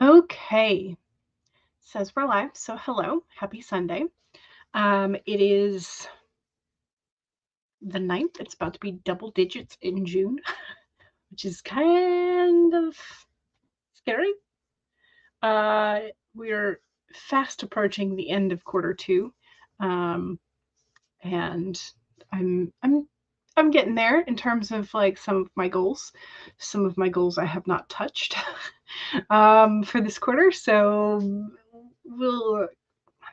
Okay, says we're live. So hello, happy Sunday. It is the 9th. It's about to be double digits in June, which is kind of scary. We're fast approaching the end of quarter two, um, and I'm I'm getting there in terms of like some of my goals. Some of my goals I have not touched for this quarter, so we'll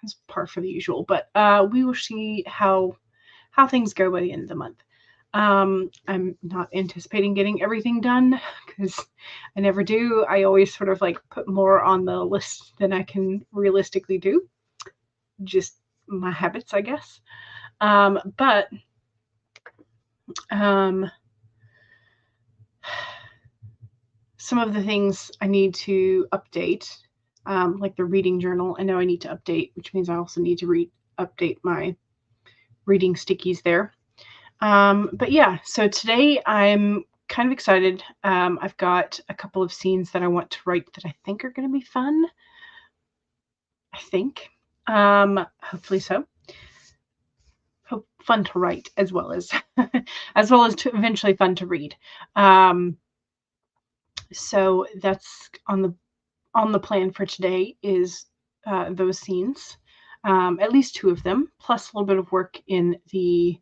it's par for the usual, but we will see how things go by the end of the month. I'm not anticipating getting everything done because I never do. I always sort of like put more on the list than I can realistically do. Just my habits, I guess. But some of the things I need to update, like the reading journal, I know I need to update, which means I also need to update my reading stickies there. But yeah, so today I'm kind of excited. I've got a couple of scenes that I want to write that I think are going to be fun. I think. Hopefully so. Fun to write as well as to eventually fun to read. So that's on the plan for today is those scenes, at least two of them, plus a little bit of work in the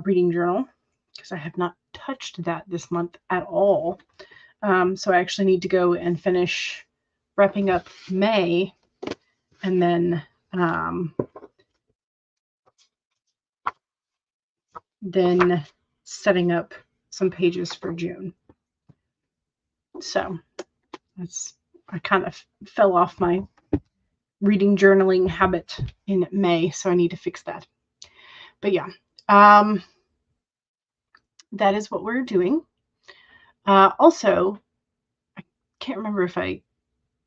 reading journal because I have not touched that this month at all. So I actually need to go and finish wrapping up May and then setting up some pages for June. So I kind of fell off my reading journaling habit in May, so I need to fix that. But yeah, that is what we're doing. Also, I can't remember if I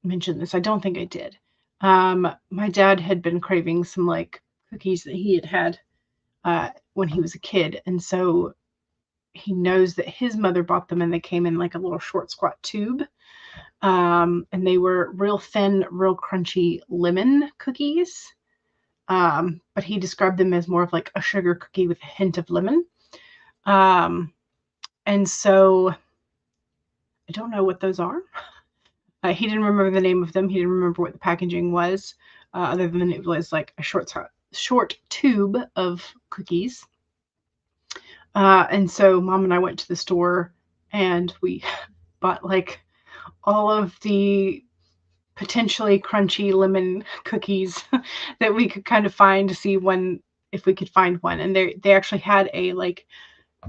mentioned this. I don't think I did. My dad had been craving some like cookies that he had when he was a kid, and so he knows that his mother bought them, and they came in like a little short squat tube, and they were real thin, real crunchy lemon cookies. But he described them as more of like a sugar cookie with a hint of lemon. And so I don't know what those are. He didn't remember the name of them. He didn't remember what the packaging was, other than it was like a short tube of cookies. And so Mom and I went to the store and we bought like all of the potentially crunchy lemon cookies that we could kind of find to see if we could find one. And they actually had a like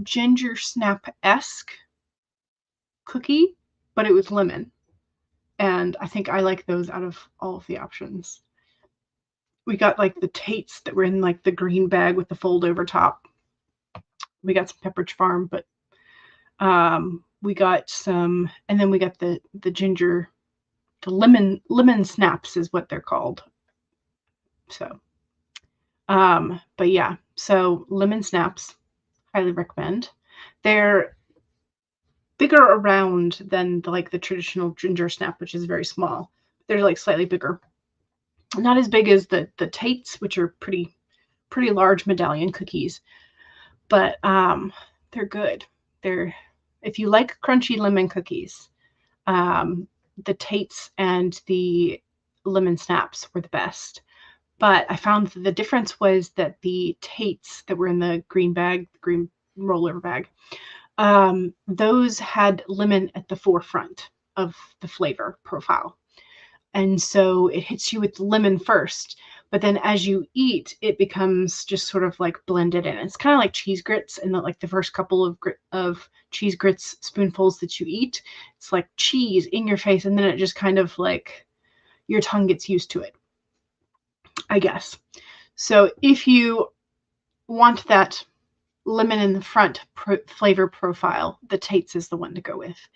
ginger snap-esque cookie, but it was lemon. And I think I like those out of all of the options. We got like the Tates that were in like the green bag with the fold over top. We got some Pepperidge Farm, but we got some, and then we got the ginger, the lemon snaps is what they're called. So, but yeah, so lemon snaps, highly recommend. They're bigger around than the traditional ginger snap, which is very small. They're like slightly bigger. Not as big as the Tates, which are pretty large medallion cookies, but they're good. If you like crunchy lemon cookies, the Tates and the lemon snaps were the best. But I found that the difference was that the Tates that were in the green roller bag, those had lemon at the forefront of the flavor profile. And so it hits you with the lemon first, but then as you eat, it becomes just sort of like blended in. It's kind of like cheese grits, and like the first couple of cheese grits spoonfuls that you eat, it's like cheese in your face, and then it just kind of like your tongue gets used to it, I guess. So if you want that lemon in the front flavor profile, the Tates is the one to go with.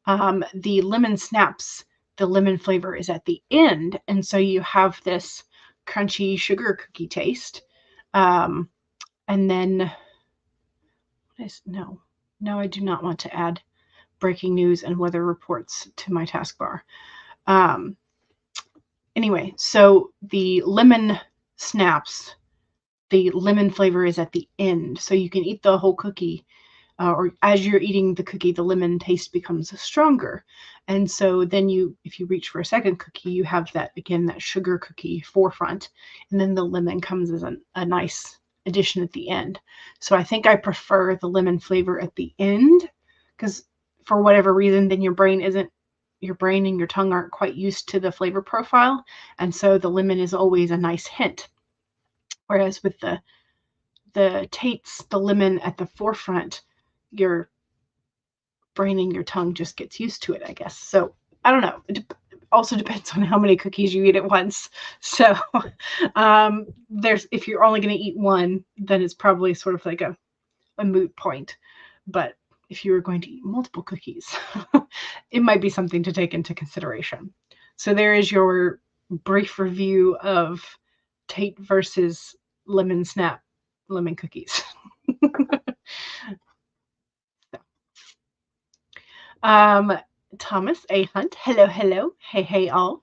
The lemon snaps, the lemon flavor is at the end, and so you have this crunchy sugar cookie taste. And then no, I do not want to add breaking news and weather reports to my taskbar. Anyway, so the lemon snaps, the lemon flavor is at the end. So you can eat the whole cookie, or as you're eating the cookie, the lemon taste becomes stronger. And so then if you reach for a second cookie, you have that, again, that sugar cookie forefront. And then the lemon comes as a nice addition at the end. So I think I prefer the lemon flavor at the end, because for whatever reason, then your brain and your tongue aren't quite used to the flavor profile. And so the lemon is always a nice hint. Whereas with the Tate's, the lemon at the forefront, your brain and your tongue just gets used to it, I guess. So I don't know. It also depends on how many cookies you eat at once. So if you're only going to eat one, then it's probably sort of like a moot point. But if you were going to eat multiple cookies, it might be something to take into consideration. So there is your brief review of Tate versus Lemon Snap lemon cookies. Thomas A. Hunt. Hello, hello. Hey, hey, all.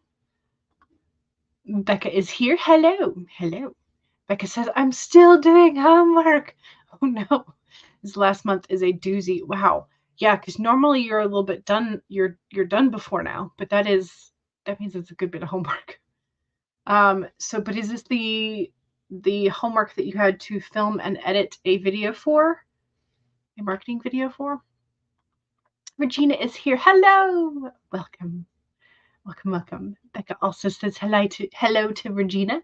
Becca is here. Hello, hello. Becca says, I'm still doing homework. Oh, no. This last month is a doozy. Wow. Yeah, because normally you're a little bit done. You're done before now, but that means it's a good bit of homework. But is this the homework that you had to film and edit a video for? A marketing video for? Regina is here. Hello. Welcome. Welcome, welcome. Becca also says hello to Regina.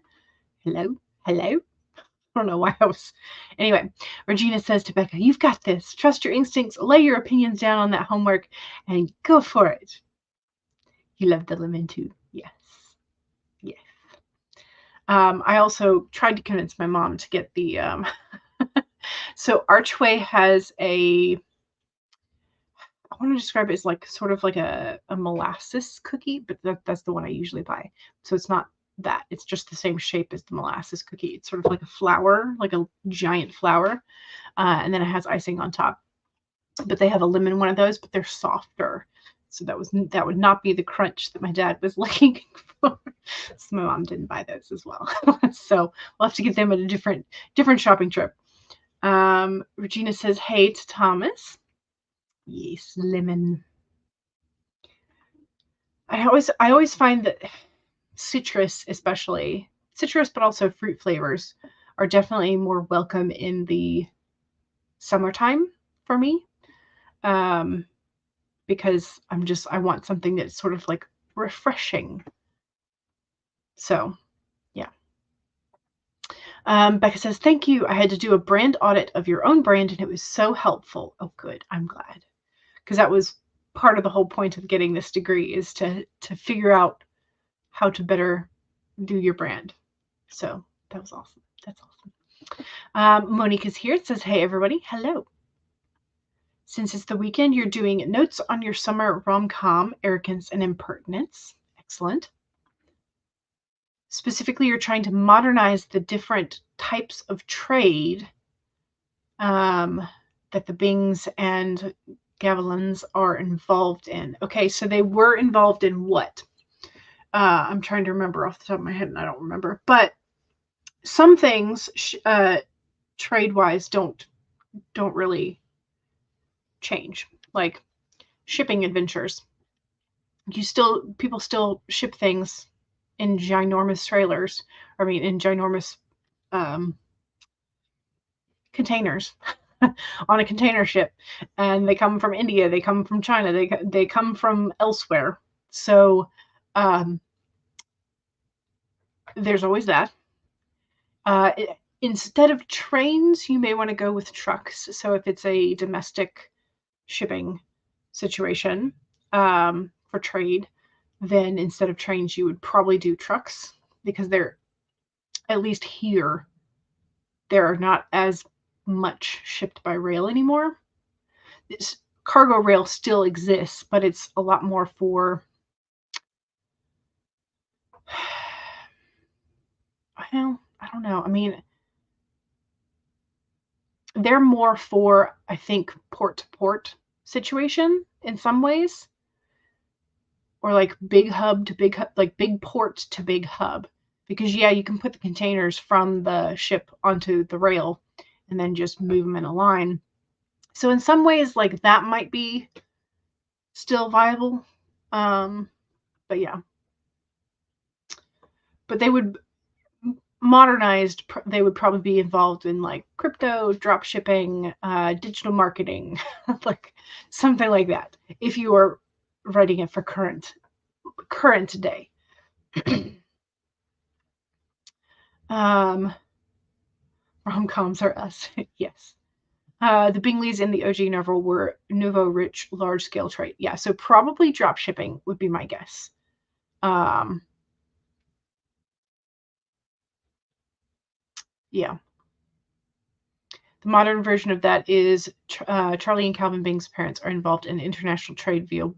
Hello. Hello. I don't know why I was. Anyway, Regina says to Becca, you've got this. Trust your instincts. Lay your opinions down on that homework and go for it. You love the lemon too. Yes. Yes. I also tried to convince my mom to get the so Archway has I want to describe it as like sort of like a molasses cookie, but that's the one I usually buy. So it's not that. It's just the same shape as the molasses cookie. It's sort of like a flower, like a giant flower. And then it has icing on top. But they have a lemon one of those, but they're softer. So that would not be the crunch that my dad was looking for. So my mom didn't buy those as well. So we'll have to get them at a different shopping trip. Regina says, hey to Thomas. Yes, lemon. I always find that citrus, especially citrus, but also fruit flavors, are definitely more welcome in the summertime for me. Because I want something that's sort of like refreshing. So, yeah. Becca says, thank you. I had to do a brand audit of your own brand, and it was so helpful. Oh, good. I'm glad. Because that was part of the whole point of getting this degree, is to figure out how to better do your brand. So that was awesome. That's awesome. Monique is here. It says, hey, everybody. Hello. Since it's the weekend, you're doing notes on your summer rom-com, Arrogance and Impertinence. Excellent. Specifically, you're trying to modernize the different types of trade that the Bings and Gavilans are involved in. Okay, so they were involved in what? I'm trying to remember off the top of my head, and I don't remember. But some things, trade-wise, don't really change. Like shipping adventures. People still ship things in ginormous trailers. I mean, in ginormous containers on a container ship, and they come from India, they come from China, they come from elsewhere. So there's always that. Instead of trains, you may want to go with trucks. So if it's a domestic shipping situation for trade, then instead of trains, you would probably do trucks, because they're, at least here, there are not as much shipped by rail anymore. Cargo rail still exists, but it's a lot more for, well, I don't know. I mean, they're more for, I think, port to port situation in some ways. or like big hub to big hub, like big port to big hub. Because yeah, you can put the containers from the ship onto the rail and then just move them in a line. So in some ways, like that might be still viable. But yeah. But they would modernized, they would probably be involved in like crypto, drop shipping, digital marketing, like something like that. If you are writing it for current day. Rom-coms are us. Yes. The Bingleys in the OG novel were nouveau rich, large-scale trade. Yeah, so probably drop shipping would be my guess. Yeah. The modern version of that is Charlie and Calvin Bing's parents are involved in international trade via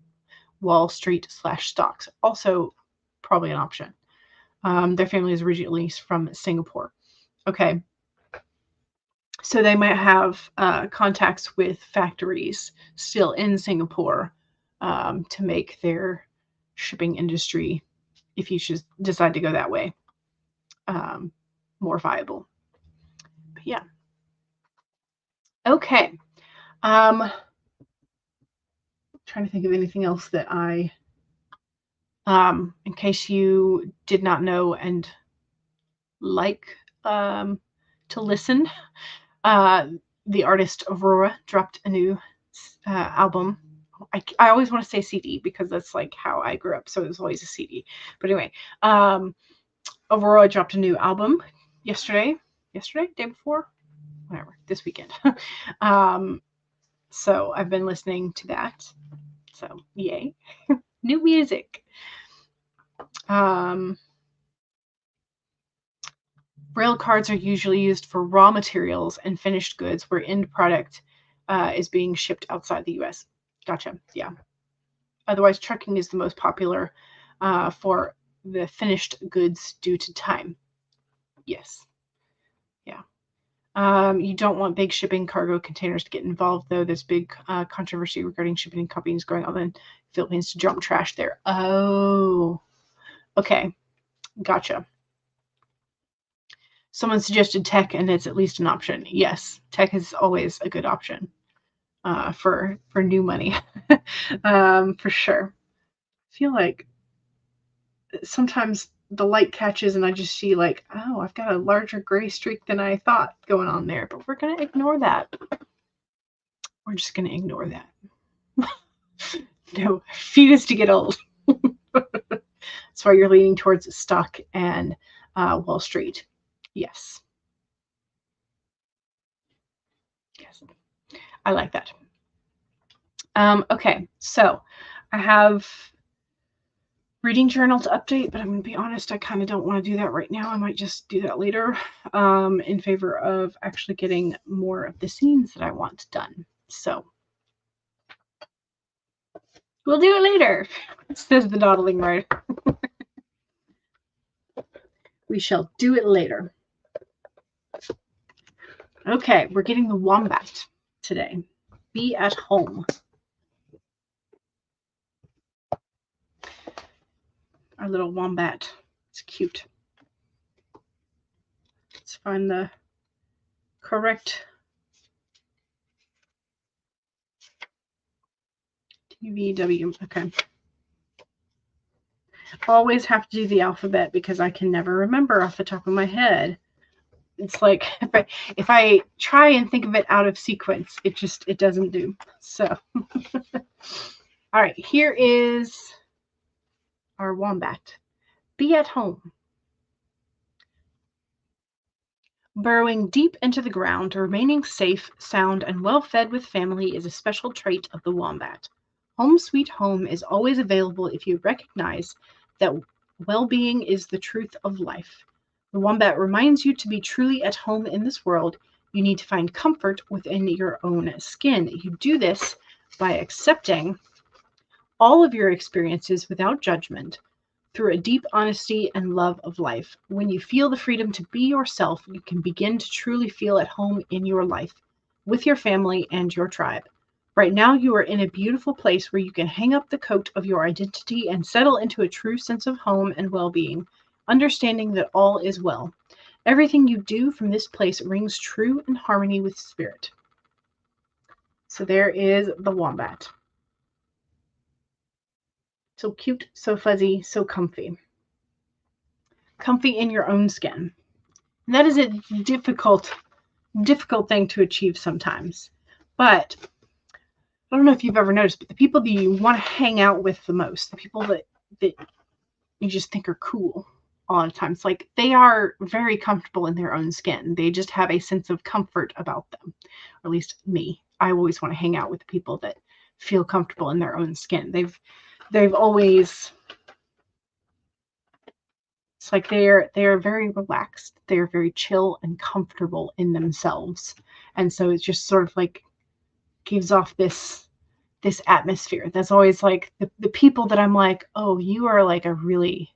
Wall Street / stocks. Also, probably an option. Their family is originally from Singapore. Okay. So they might have contacts with factories still in Singapore to make their shipping industry, if you should decide to go that way, more viable. But yeah. Okay. Trying to think of anything else that I, in case you did not know and like to listen, the artist Aurora dropped a new album. I always want to say CD because that's like how I grew up, so it was always a CD. But anyway, Aurora dropped a new album yesterday, day before, whatever, this weekend. So I've been listening to that. So yay, new music. Rail cards are usually used for raw materials and finished goods where end product is being shipped outside the U.S. Gotcha. Yeah. Otherwise, trucking is the most popular for the finished goods due to time. Yes. Yeah. You don't want big shipping cargo containers to get involved, though. There's big controversy regarding shipping companies going on in the Philippines to dump trash there. Oh. Okay. Gotcha. Someone suggested tech, and it's at least an option. Yes, tech is always a good option for new money, for sure. I feel like sometimes the light catches and I just see like, oh, I've got a larger gray streak than I thought going on there, but we're going to ignore that. We're just going to ignore that. No, feed us to get old. That's why you're leaning towards stock and Wall Street. Yes. Yes. I like that. Okay, so I have reading journal to update, but I'm going to be honest, I kind of don't want to do that right now. I might just do that later in favor of actually getting more of the scenes that I want done. So we'll do it later, says the Dawdling Writer. We shall do it later. Okay, we're getting the wombat today. Be at home. Our little wombat. It's cute. Let's find the correct TVW. Okay. Always have to do the alphabet because I can never remember off the top of my head. It's like if I try and think of it out of sequence, it doesn't do. So, all right, here is our wombat. Be at home. Burrowing deep into the ground, remaining safe, sound, and well-fed with family is a special trait of the wombat. Home sweet home is always available if you recognize that well-being is the truth of life. The wombat reminds you to be truly at home in this world. You need to find comfort within your own skin. You do this by accepting all of your experiences without judgment through a deep honesty and love of life. When you feel the freedom to be yourself, you can begin to truly feel at home in your life, with your family and your tribe. Right now, you are in a beautiful place where you can hang up the coat of your identity and settle into a true sense of home and well-being, understanding that all is well. Everything you do from this place rings true in harmony with spirit. So there is the wombat. So cute, so fuzzy, so comfy. Comfy in your own skin. And that is a difficult thing to achieve sometimes. But I don't know if you've ever noticed, but the people that you want to hang out with the most, the people that you just think are cool all the time, it's like they are very comfortable in their own skin. They just have a sense of comfort about them. Or at least me. I always want to hang out with the people that feel comfortable in their own skin. They've always, it's like they're very relaxed. They're very chill and comfortable in themselves. And so it's just sort of like gives off this atmosphere. That's always like the people that I'm like, oh, you are like a really,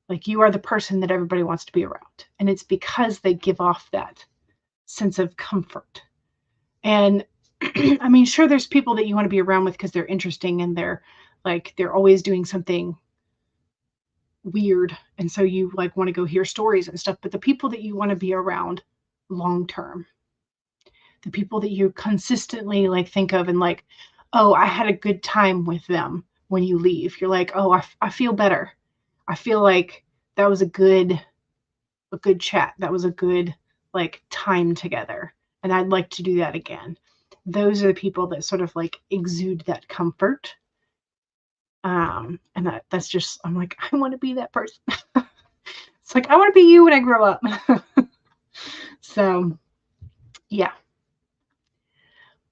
like you are the person that everybody wants to be around. And it's because they give off that sense of comfort. And I mean, sure, there's people that you want to be around with because they're interesting and they're always doing something weird. And so you like want to go hear stories and stuff. But the people that you want to be around long term, the people that you consistently like think of and like, oh, I had a good time with them when you leave. You're like, oh, I feel better. I feel like that was a good chat. That was a good like time together. And I'd like to do that again. Those are the people that sort of like exude that comfort. And that's just, I'm like, I want to be that person. It's like, I want to be you when I grow up. So yeah.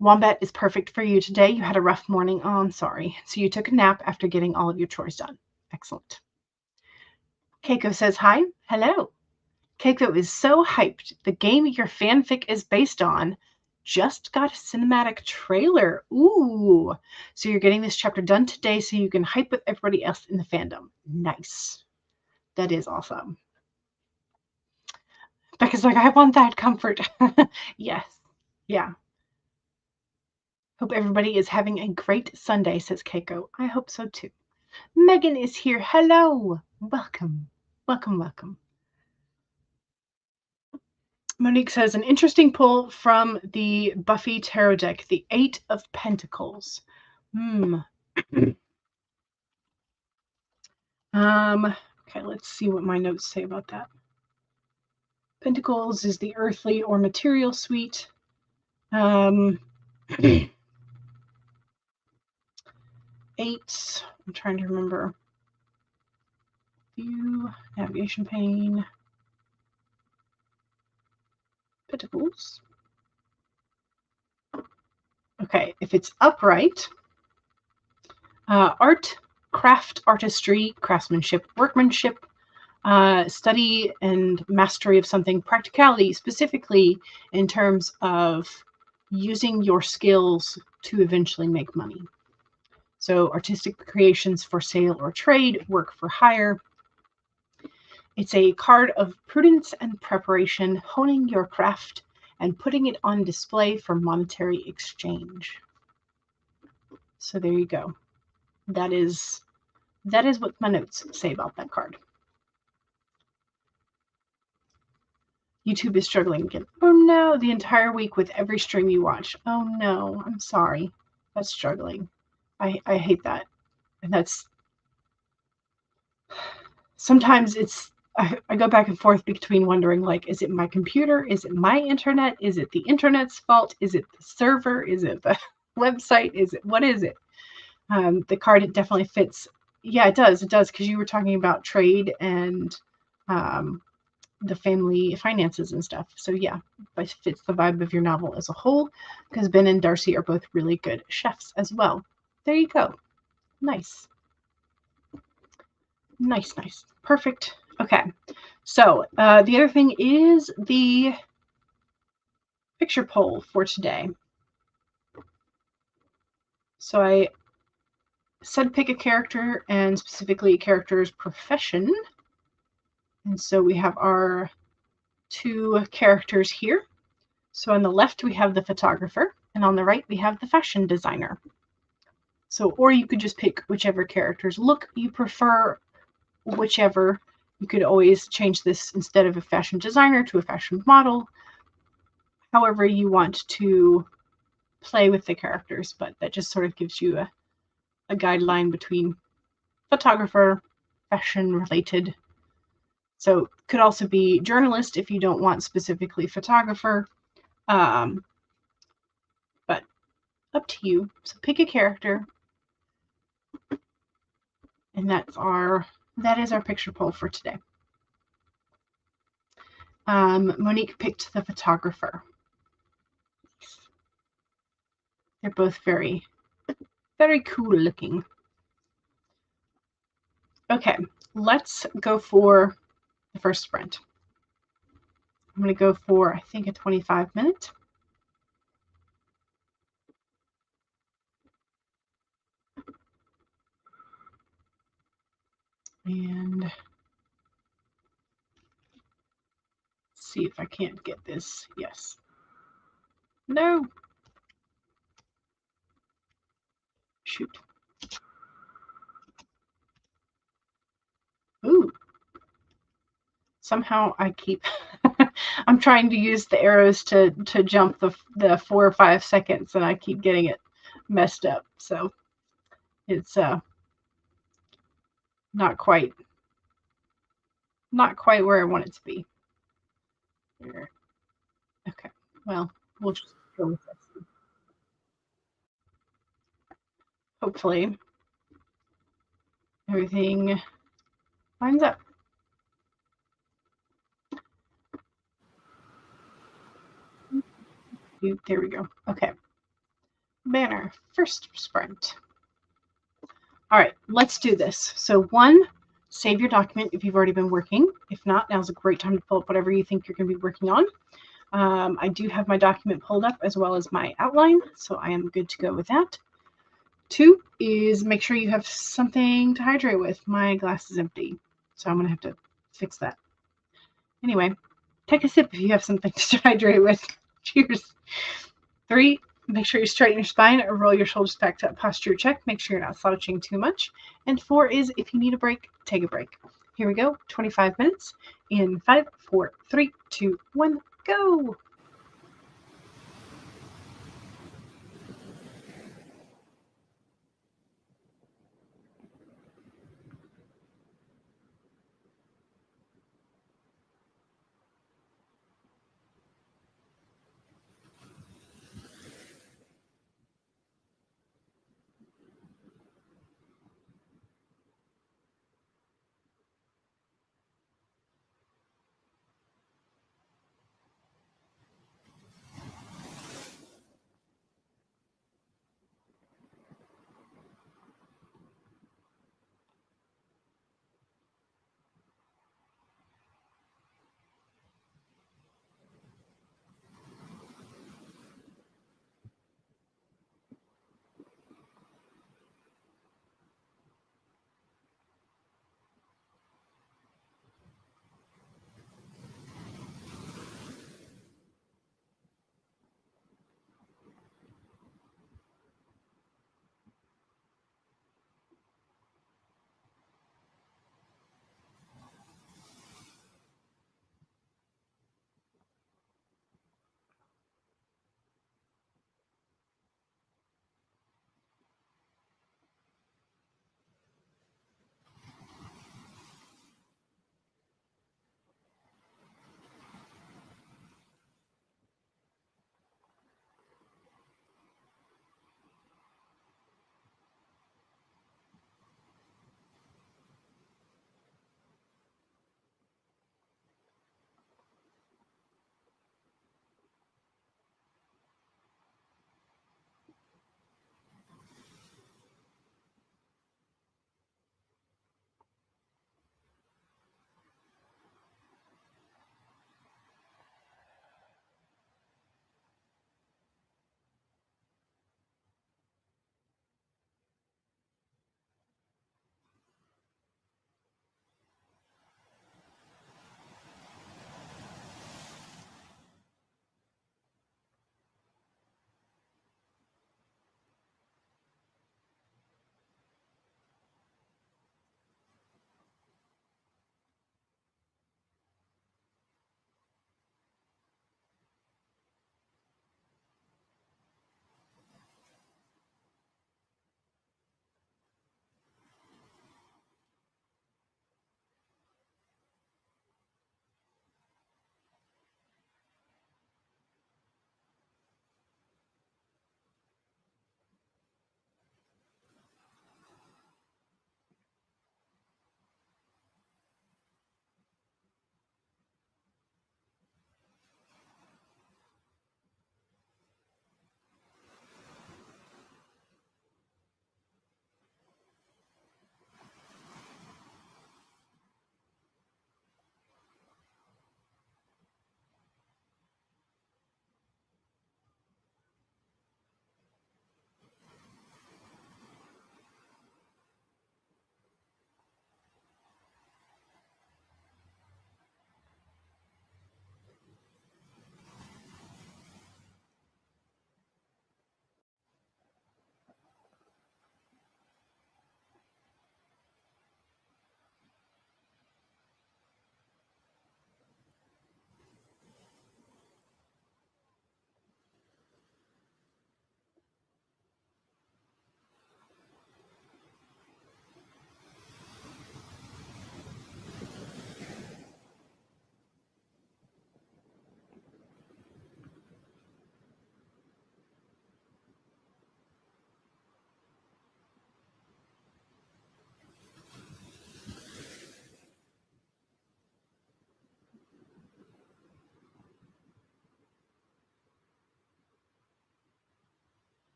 Wombat is perfect for you today. You had a rough morning. Oh, I'm sorry. So you took a nap after getting all of your chores done. Excellent. Keiko says, hi. Hello. Keiko is so hyped. The game your fanfic is based on just got a cinematic trailer. Ooh. So you're getting this chapter done today so you can hype with everybody else in the fandom. Nice. That is awesome. Becca's like, I want that comfort. Yes. Yeah. Hope everybody is having a great Sunday, says Keiko. I hope so too. Megan is here. Hello. Welcome. Welcome, welcome. Monique says, an interesting pull from the Buffy tarot deck, the Eight of Pentacles. Okay, let's see what my notes say about that. Pentacles is the earthly or material suite. Eights, I'm trying to remember. View, navigation pane. Pentacles. Okay, if it's upright, art, craft, artistry, craftsmanship, workmanship, study and mastery of something, practicality, specifically in terms of using your skills to eventually make money. So artistic creations for sale or trade, work for hire. It's a card of prudence and preparation, honing your craft and putting it on display for monetary exchange. So there you go. That is what my notes say about that card. YouTube is struggling again. Oh no, the entire week with every stream you watch. Oh no, I'm sorry. That's struggling. I hate that. And that's, sometimes it's, I go back and forth between wondering, like, is it my computer? Is it my internet? Is it the internet's fault? Is it the server? Is it the website? What is it? The card, it definitely fits. Yeah, it does. It does. Because you were talking about trade and the family finances and stuff. So yeah, it fits the vibe of your novel as a whole, because Ben and Darcy are both really good chefs as well. There you go. Nice. Nice, nice. Perfect. Okay. So the other thing is the picture poll for today. So I said pick a character, and specifically a character's profession. And so we have our two characters here. So on the left, we have the photographer, And on the right, we have the fashion designer. So, or you could just pick whichever character's look you prefer, whichever. You could always change this instead of a fashion designer to a fashion model, however you want to play with the characters, but that just sort of gives you a guideline between photographer, fashion related. So could also be journalist if you don't want specifically photographer, but up to you. So pick a character, and that is our picture poll for today. Monique picked the photographer. They're both very, very cool looking. Okay, let's go for the first sprint. I'm going to go for, I think, a 25-minute. And see if I can't get this. Yes. No. Shoot. Ooh. Somehow I keep I'm trying to use the arrows to jump the 4 or 5 seconds, and I keep getting it messed up. So it's not quite where I want it to be. Here. Okay. Well, we'll just go with this. Hopefully everything lines up. There we go. Okay. Banner, first sprint. All right, let's do this. So 1, save your document if you've already been working. If not, now's a great time to pull up whatever you think you're going to be working on. I do have my document pulled up as well as my outline, so I am good to go with that. 2 is make sure you have something to hydrate with. My glass is empty, so I'm going to have to fix that. Anyway, take a sip if you have something to hydrate with. Cheers. 3, make sure you straighten your spine or roll your shoulders back to posture check. Make sure you're not slouching too much. And 4 is if you need a break, take a break. Here we go. 25 minutes in 5, 4, 3, 2, 1, go.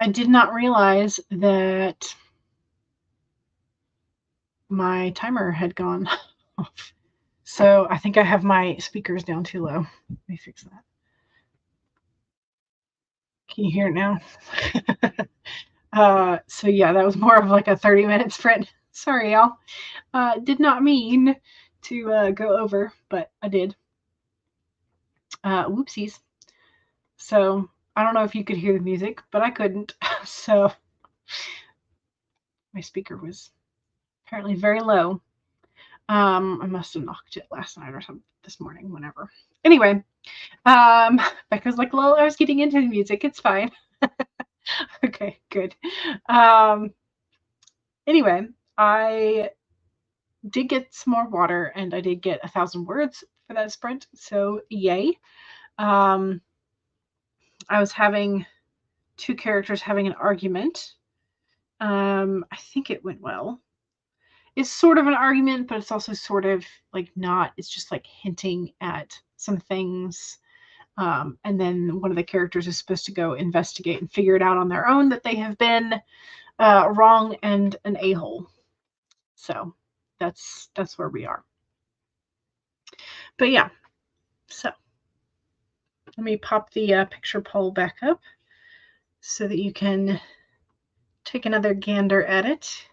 I did not realize that my timer had gone off. So I think I have my speakers down too low. Let me fix that. Can you hear it now? So yeah, that was more of like a 30-minute sprint. Sorry, y'all. Did not mean to go over, but I did. Whoopsies. So I don't know if you could hear the music, but I couldn't. So my speaker was apparently very low. I must have knocked it last night or something, this morning, whenever. Anyway, Becca's like, lol, I was getting into the music. It's fine. Okay, good. Anyway, I did get some more water, and I did get 1,000 words for that sprint. So yay. I was having two characters having an argument. I think it went well. It's sort of an argument, but it's also sort of like not. It's just like hinting at some things. And then one of the characters is supposed to go investigate and figure it out on their own that they have been wrong and an a-hole. So that's where we are. But yeah, so let me pop the picture poll back up so that you can take another gander at it.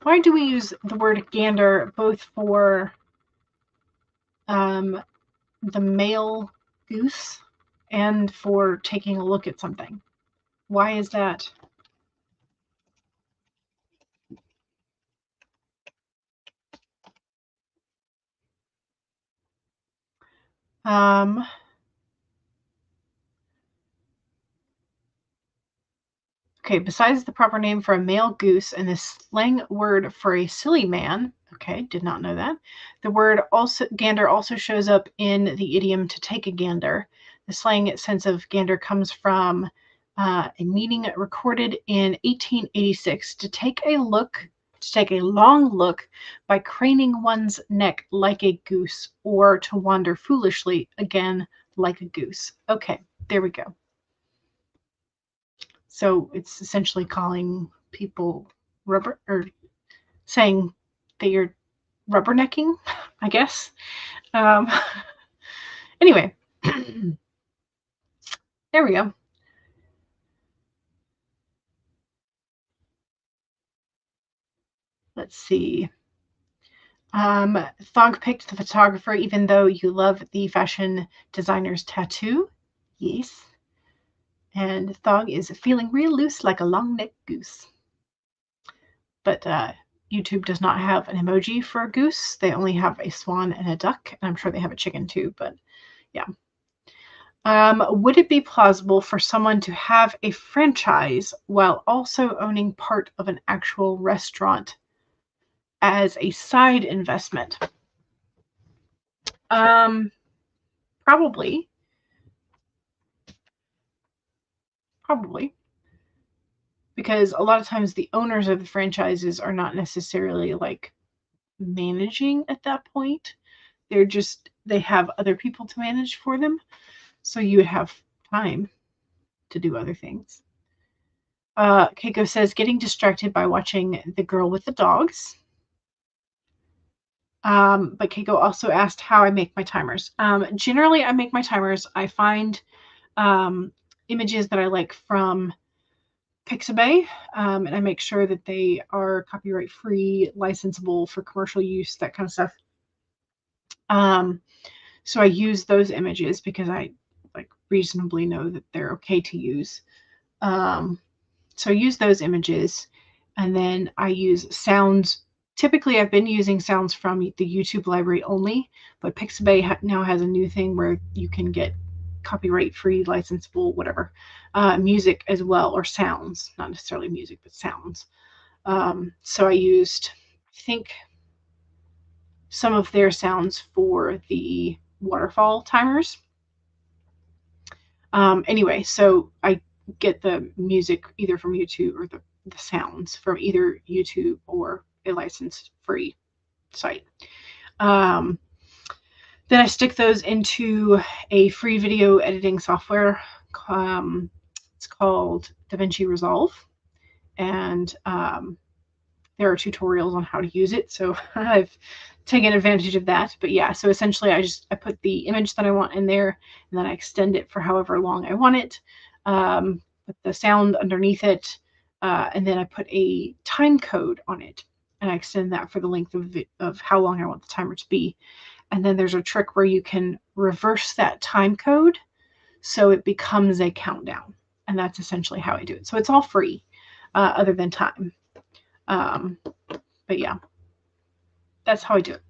Why do we use the word gander both for the male goose and for taking a look at something? Why is that? Okay, besides the proper name for a male goose and the slang word for a silly man, okay, did not know that. The word gander also shows up in the idiom to take a gander. The slang sense of gander comes from a meaning recorded in 1886 to take a long look by craning one's neck like a goose, or to wander foolishly, again, like a goose. Okay, there we go. So it's essentially calling people rubber, or saying that you're rubbernecking, I guess. Anyway, there we go. Let's see. Thog picked the photographer even though you love the fashion designer's tattoo. Yes. And Thog is feeling real loose like a long-necked goose. But YouTube does not have an emoji for a goose. They only have a swan and a duck. And I'm sure they have a chicken too, but yeah. Would it be plausible for someone to have a franchise while also owning part of an actual restaurant as a side investment? Probably. Because a lot of times the owners of the franchises are not necessarily like managing at that point. They have other people to manage for them. So you would have time to do other things. Keiko says, getting distracted by watching The Girl with the Dogs. But Keiko also asked how I make my timers. Generally, I make my timers. I find images that I like from Pixabay, and I make sure that they are copyright free, licensable for commercial use, that kind of stuff. So I use those images because I like reasonably know that they're okay to use. So I use those images, and then I use sounds. Typically, I've been using sounds from the YouTube library only, but Pixabay now has a new thing where you can get copyright-free, licensable, whatever, music as well, or sounds, not necessarily music, but sounds. So I used, I think, some of their sounds for the waterfall timers. Anyway, so I get the music either from YouTube or the sounds from either YouTube or a licensed free site. Then I stick those into a free video editing software. It's called DaVinci Resolve, and there are tutorials on how to use it. So I've taken advantage of that. But yeah, so essentially I put the image that I want in there, and then I extend it for however long I want it, with the sound underneath it, and then I put a time code on it, and I extend that for the length of how long I want the timer to be. And then there's a trick where you can reverse that time code so it becomes a countdown. And that's essentially how I do it. So it's all free, other than time. But yeah, that's how I do it.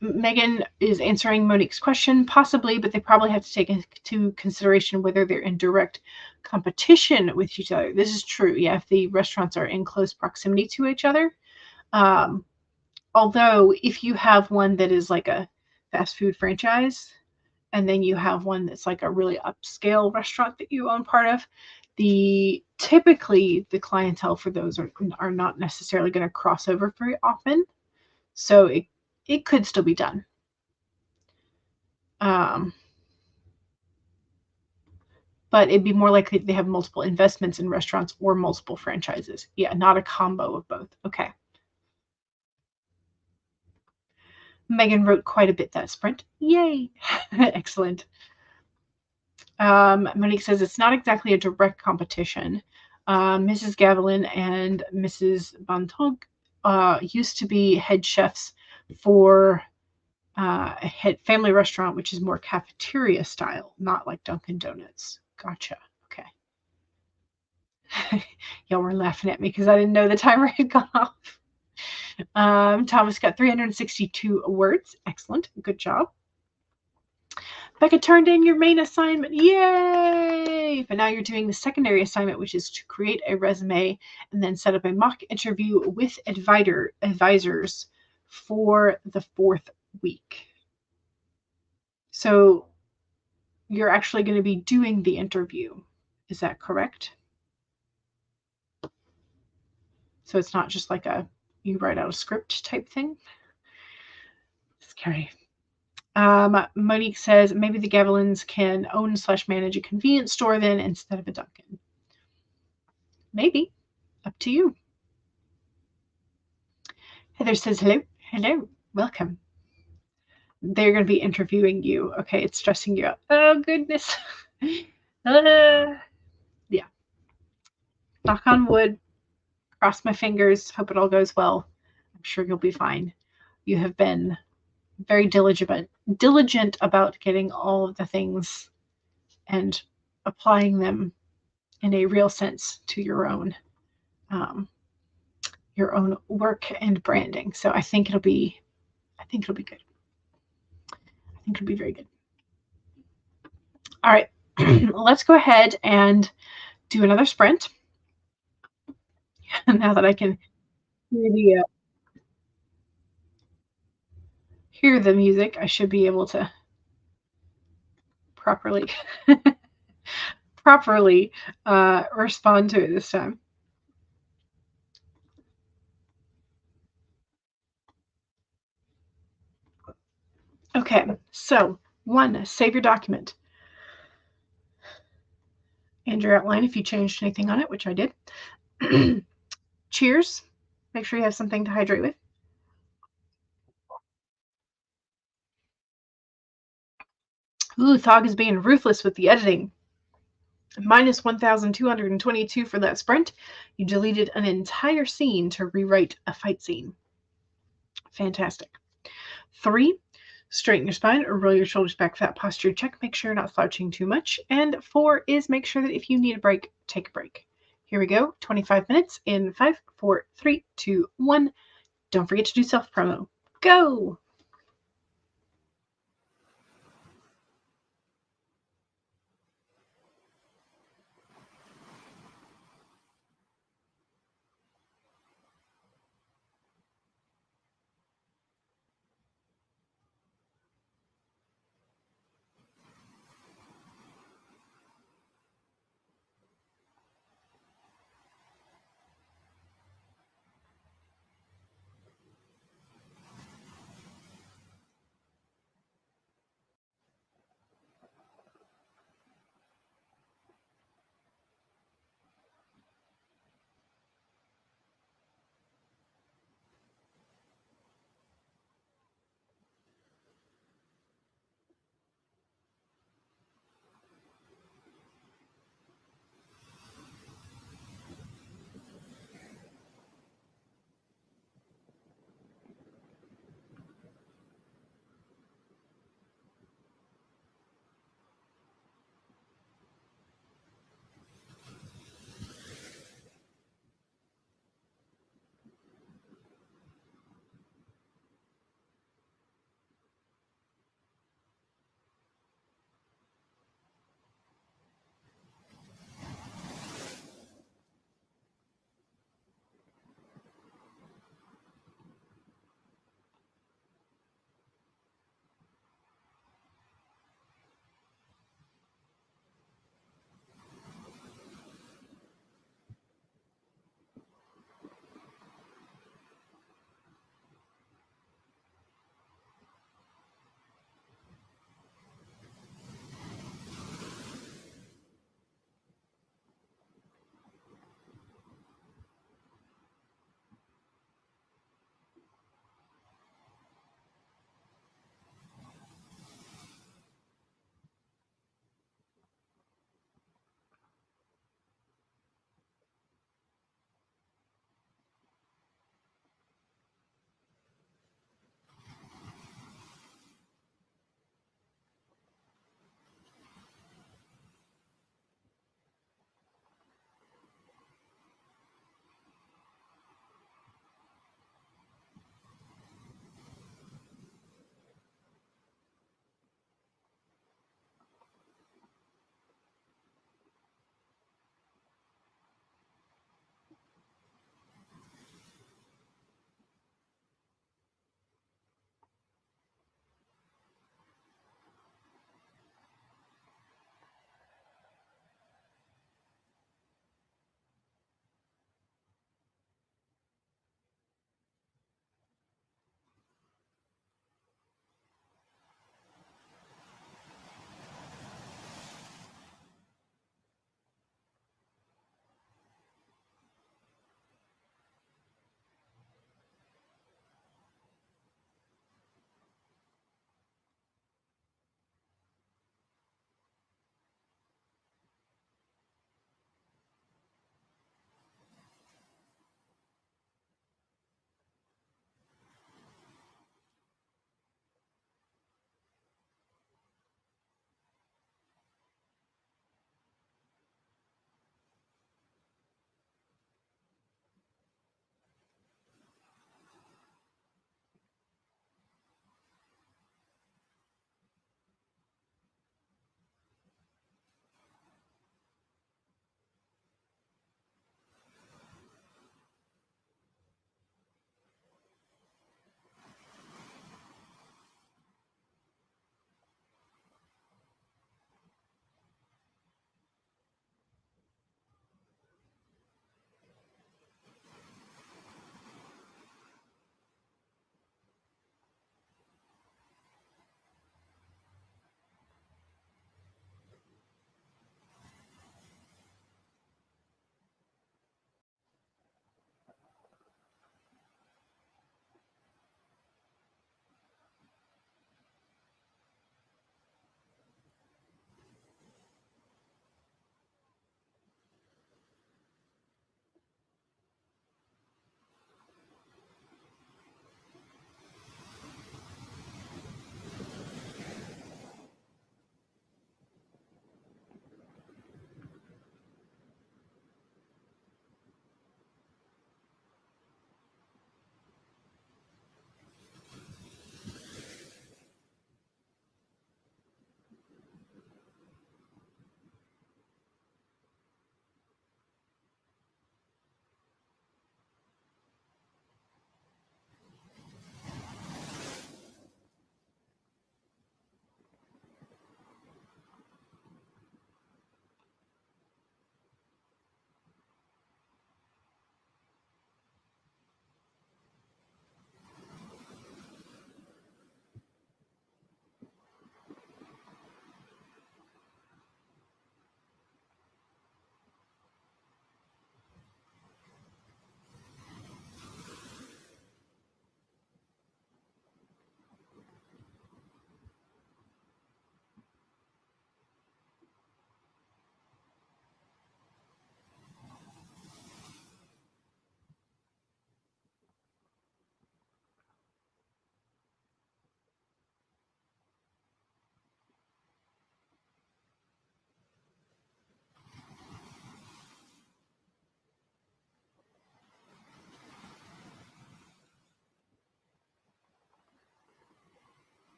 Megan is answering Monique's question, possibly, but they probably have to take into consideration whether they're in direct competition with each other. This is true. Yeah, if the restaurants are in close proximity to each other. Although if you have one that is like a fast food franchise, and then you have one that's like a really upscale restaurant that you own part of, typically the clientele for those are not necessarily going to cross over very often. So it could still be done. But it'd be more likely they have multiple investments in restaurants or multiple franchises. Yeah, not a combo of both. Okay. Megan wrote quite a bit that sprint. Yay! Excellent. Monique says it's not exactly a direct competition. Mrs. Gavilan and Mrs. Bantog used to be head chefs for a family restaurant, which is more cafeteria style, not like Dunkin' Donuts. Gotcha. Okay. Y'all were laughing at me because I didn't know the timer had gone off. Thomas got 362 words. Excellent. Good job. Becca turned in your main assignment. Yay! But now you're doing the secondary assignment, which is to create a resume and then set up a mock interview with advisors for the 4th week. So you're actually going to be doing the interview. Is that correct? So it's not just like you write out a script type thing? Scary. Monique says maybe the Gavilans can own/manage a convenience store then instead of a Dunkin'. Maybe. Up to you. Heather says hello. Hello. Welcome. They're going to be interviewing you. Okay, it's stressing you out. Oh, goodness. Yeah. Knock on wood. Cross my fingers. Hope it all goes well. I'm sure you'll be fine. You have been very diligent about getting all of the things and applying them in a real sense to your own work and branding. So I think it'll be good. I think it'll be very good. All right, let's go ahead and do another sprint. Now that I can hear the music, I should be able to properly respond to it this time. Okay, so 1, save your document. And your outline if you changed anything on it, which I did. Cheers. Make sure you have something to hydrate with. Ooh, Thog is being ruthless with the editing. Minus 1,222 for that sprint. You deleted an entire scene to rewrite a fight scene. Fantastic. 3, straighten your spine or roll your shoulders back for that posture check. Make sure you're not slouching too much. And 4 is make sure that if you need a break, take a break. Here we go. 25 minutes in 5, 4, 3, 2, 1. Don't forget to do self-promo. Go!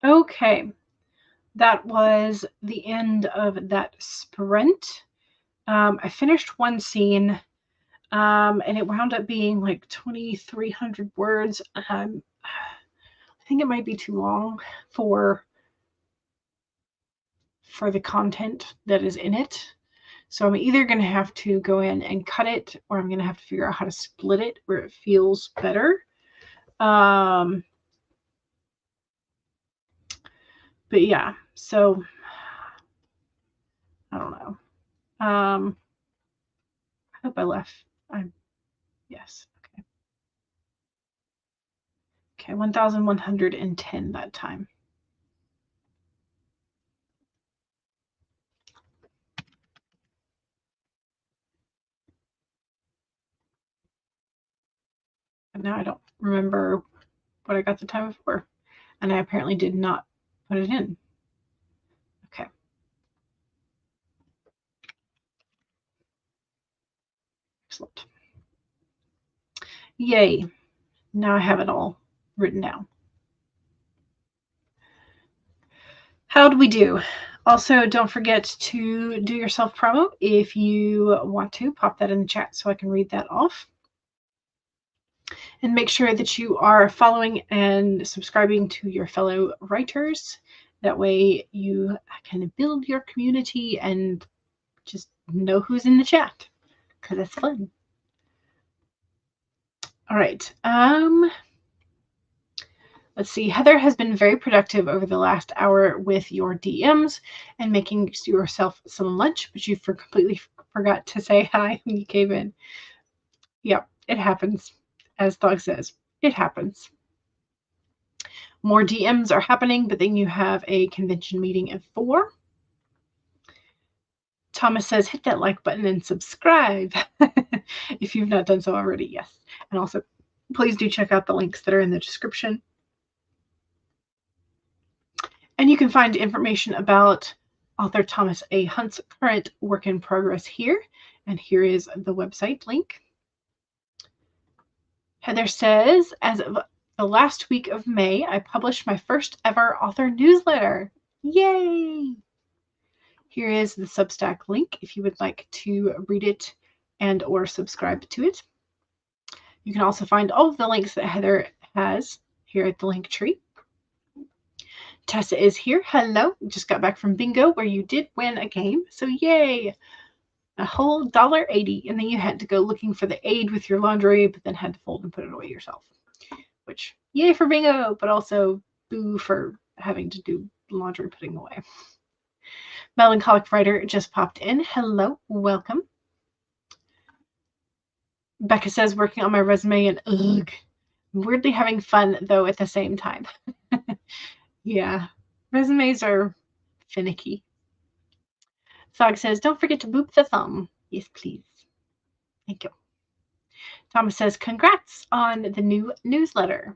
Okay, that was the end of that sprint. I finished one scene, and it wound up being like 2,300 words. I think it might be too long for the content that is in it. So I'm either going to have to go in and cut it, or I'm going to have to figure out how to split it where it feels better. But yeah, so I don't know. I hope I left. Yes. Okay. Okay, 1,110 that time. And now I don't remember what I got the time for. And I apparently did not put it in. Okay. Excellent. Yay. Now I have it all written down. How'd we do? Also, don't forget to do your self-promo. If you want to, pop that in the chat so I can read that off. And make sure that you are following and subscribing to your fellow writers. That way you can build your community and just know who's in the chat, because it's fun. All right. Let's see. Heather has been very productive over the last hour with your DMs and making yourself some lunch, but you completely forgot to say hi when you came in. Yep, it happens. As Dog says, it happens. More DMs are happening, but then you have a convention meeting at 4. Thomas says, hit that like button and subscribe if you've not done so already. Yes. And also, please do check out the links that are in the description. And you can find information about author Thomas A. Hunt's current work in progress here. And here is the website link. Heather says, as of the last week of May, I published my first ever author newsletter. Yay! Here is the Substack link if you would like to read it and or subscribe to it. You can also find all of the links that Heather has here at the link tree. Tessa is here. Hello. Just got back from bingo where you did win a game. So yay. A whole $1.80. And then you had to go looking for the aid with your laundry, but then had to fold and put it away yourself. Which, yay for bingo, but also boo for having to do laundry putting away. Melancholic Writer just popped in. Hello. Welcome. Becca says, working on my resume and ugh. Weirdly having fun, though, at the same time. Yeah, resumes are finicky. Thog says, don't forget to boop the thumb. Yes, please. Thank you. Thomas says, congrats on the new newsletter.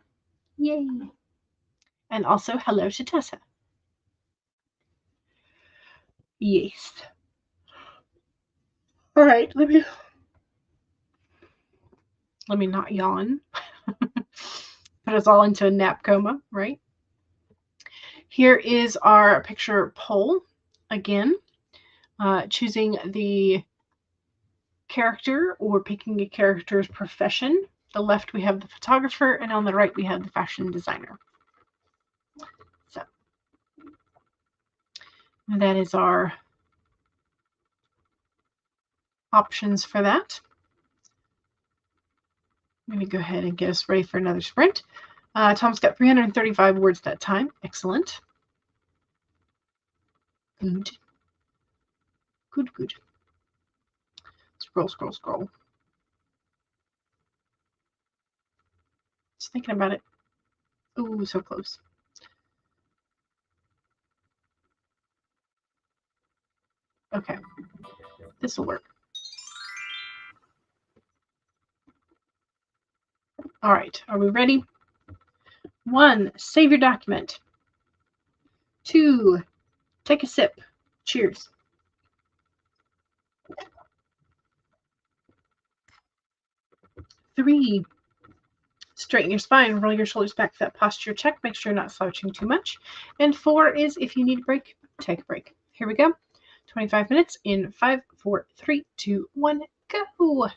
Yay. And also, hello to Tessa. Yes. All right, let me not yawn. Put us all into a nap coma, right? Here is our picture poll. Again, choosing the character or picking a character's profession. The left we have the photographer, and on the right we have the fashion designer. So that is our options for that. I'm going to go ahead and get us ready for another sprint. Tom's got 335 words that time. Excellent. Good. Good, good. Scroll, scroll, scroll. Just thinking about it. Ooh, so close. Okay. This will work. All right. Are we ready? 1, save your document. 2, take a sip. Cheers. 3, straighten your spine, roll your shoulders back for that posture check. Make sure you're not slouching too much. And 4 is if you need a break, take a break. Here we go. 25 minutes in 5, 4, 3, 2, 1, go.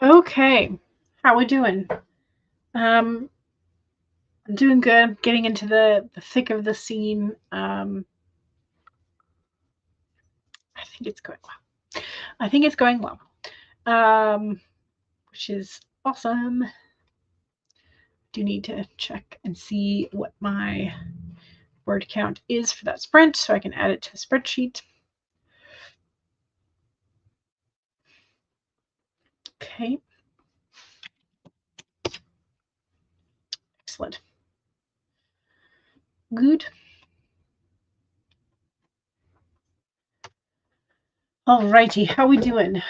Okay, how we doing? I'm doing good. I'm getting into the thick of the scene. I think it's going well. I think it's going well. Which is awesome. Do need to check and see what my word count is for that sprint so I can add it to the spreadsheet. Okay. Excellent. Good. Alrighty, how we doing?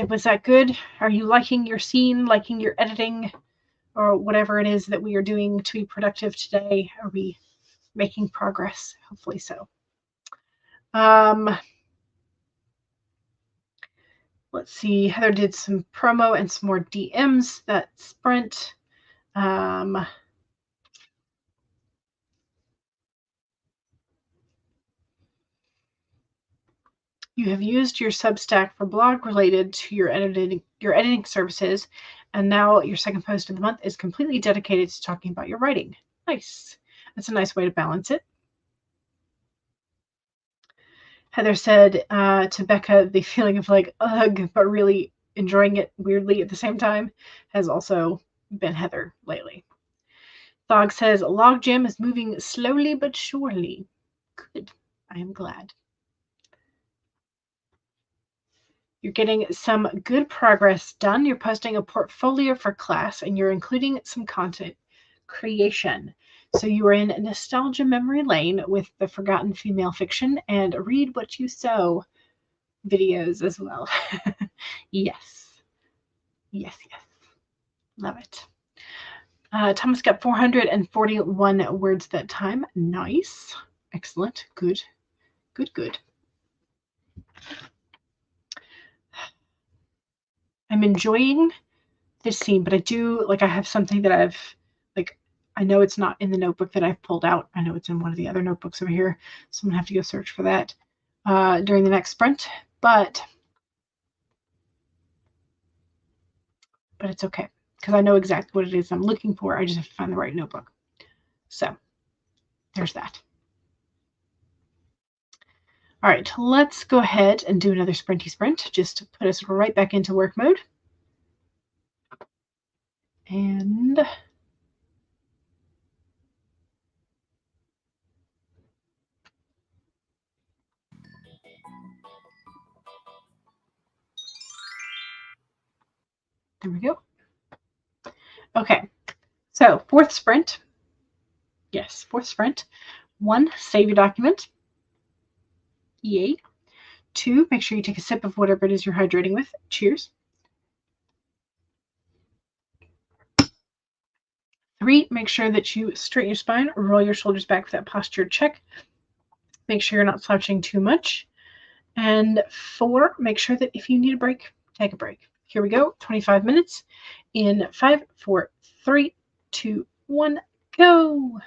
Was that good? Are you liking your scene, liking your editing, or whatever it is that we are doing to be productive today? Are we making progress? Hopefully so. Let's see. Heather did some promo and some more DMs that sprint. You have used your Substack for blog related to your editing services, and now your second post of the month is completely dedicated to talking about your writing. Nice. That's a nice way to balance it. Heather said to Becca, the feeling of like, ugh, but really enjoying it weirdly at the same time has also been Heather lately. Thog says, Logjam is moving slowly but surely. Good. I am glad. You're getting some good progress done. You're posting a portfolio for class and you're including some content creation. So you are in nostalgia memory lane with the forgotten female fiction and read what you sow videos as well. Yes. Yes, yes. Love it. Thomas got 441 words that time. Nice. Excellent. Good. Good, good. I'm enjoying this scene, but I have something that I know it's not in the notebook that I've pulled out. I know it's in one of the other notebooks over here, so I'm gonna have to go search for that during the next sprint, but it's okay because I know exactly what it is I'm looking for. I just have to find the right notebook. So there's that. All right, let's go ahead and do another sprinty sprint just to put us right back into work mode. And there we go. Okay, so fourth sprint. Yes, fourth sprint. 1, save your document. Yay. 2, make sure you take a sip of whatever it is you're hydrating with. Cheers. 3, make sure that you straighten your spine, roll your shoulders back for that posture check. Make sure you're not slouching too much. And 4, make sure that if you need a break, take a break. Here we go, 25 minutes in 5, 4, 3, 2, 1, go.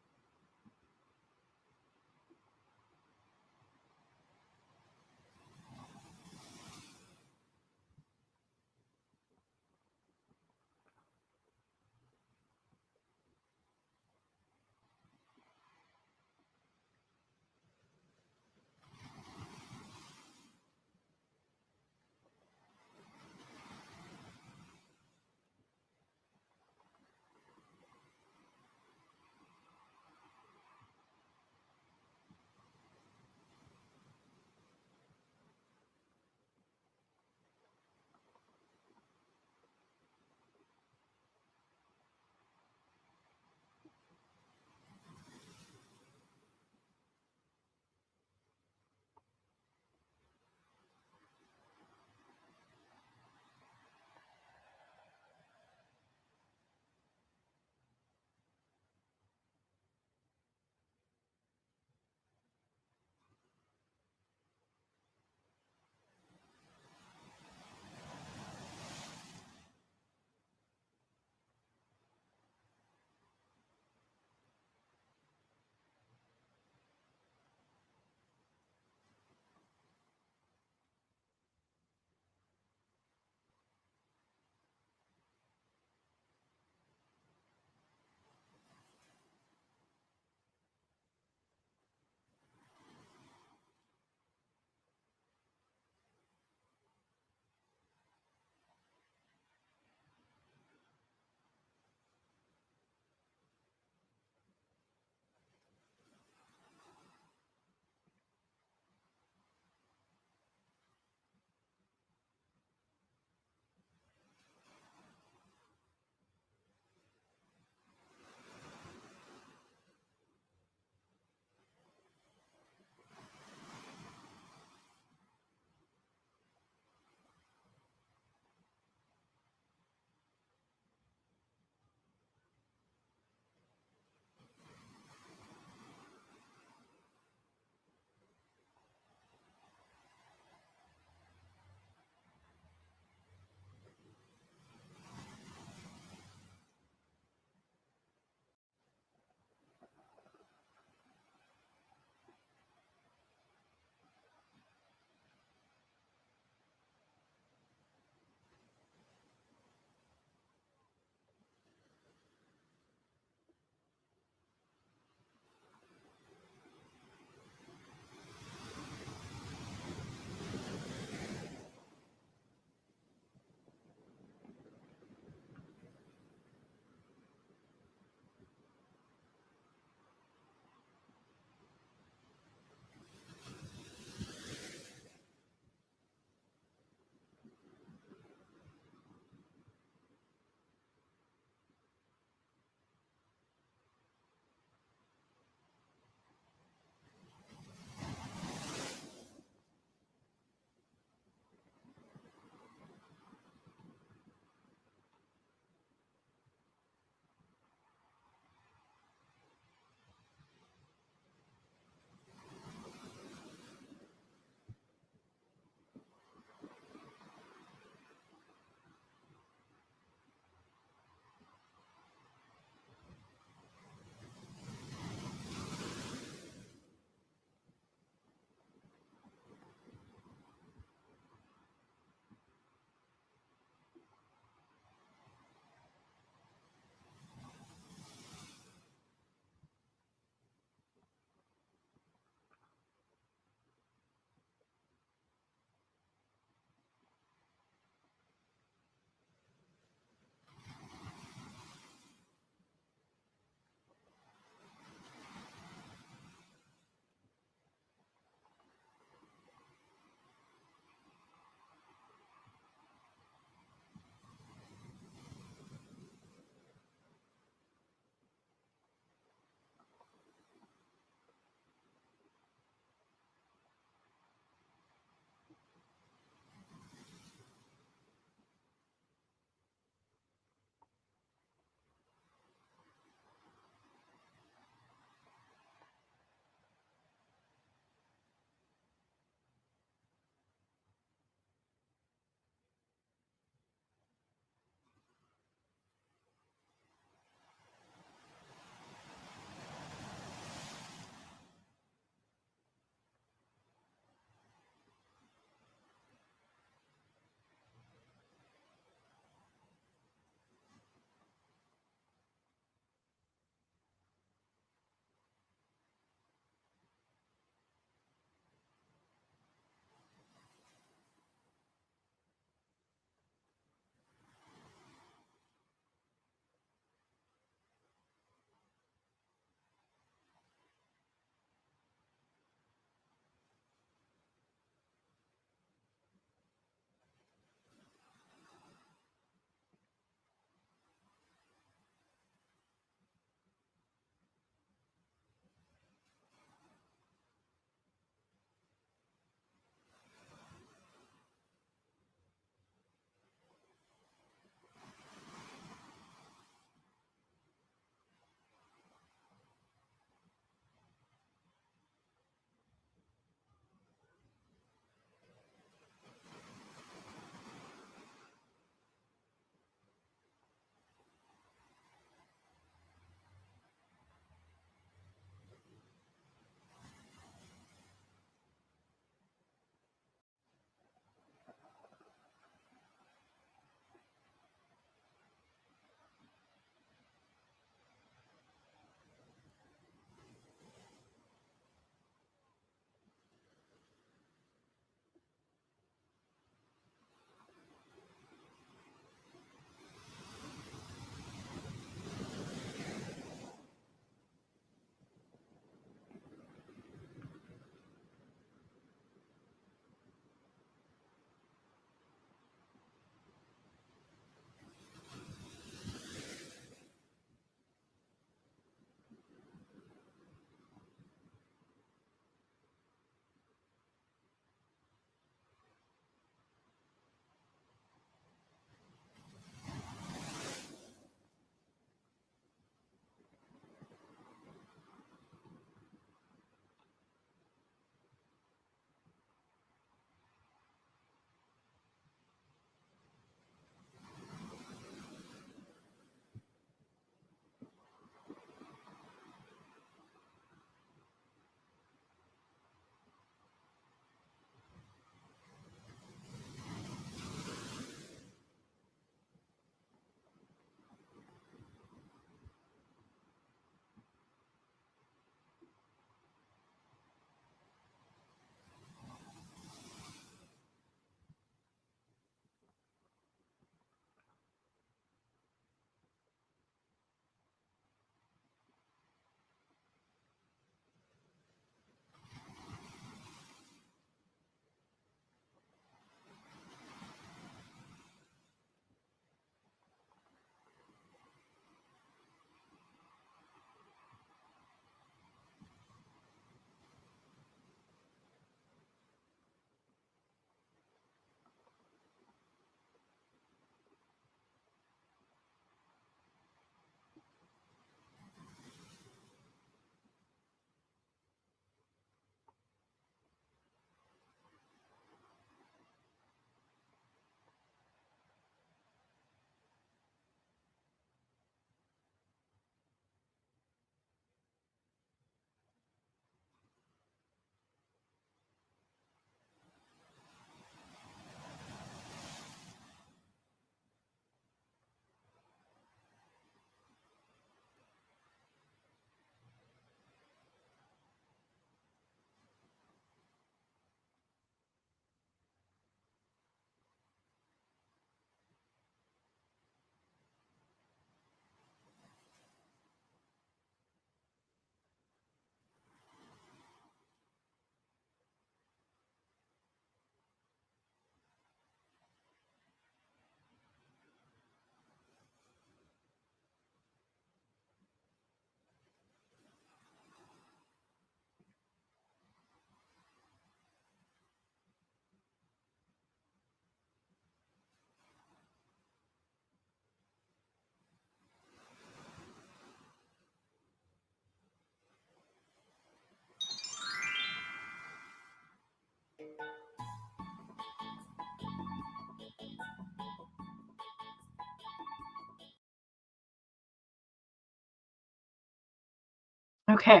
Okay.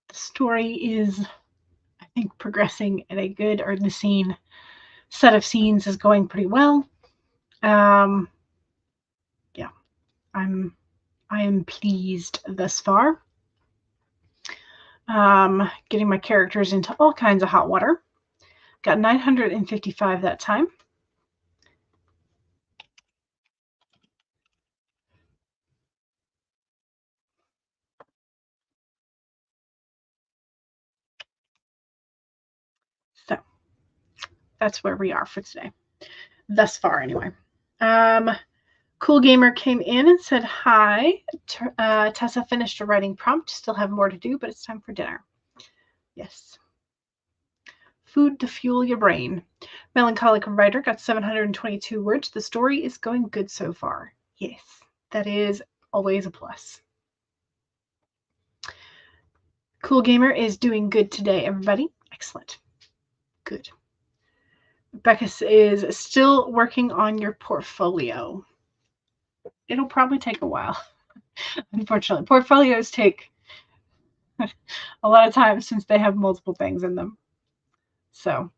The story is, I think, progressing at a good, or the set of scenes is going pretty well. Yeah, I am pleased thus far. Getting my characters into all kinds of hot water. Got 955 that time. So that's where we are for today. Thus far, anyway. Cool Gamer came in and said, hi. Tessa finished a writing prompt. Still have more to do, but it's time for dinner. Yes. Food to fuel your brain. Melancholic Writer got 722 words. The story is going good so far. Yes, that is always a plus. Cool Gamer is doing good today, everybody. Excellent. Good. Becca is still working on your portfolio. It'll probably take a while. Unfortunately, portfolios take a lot of time since they have multiple things in them. So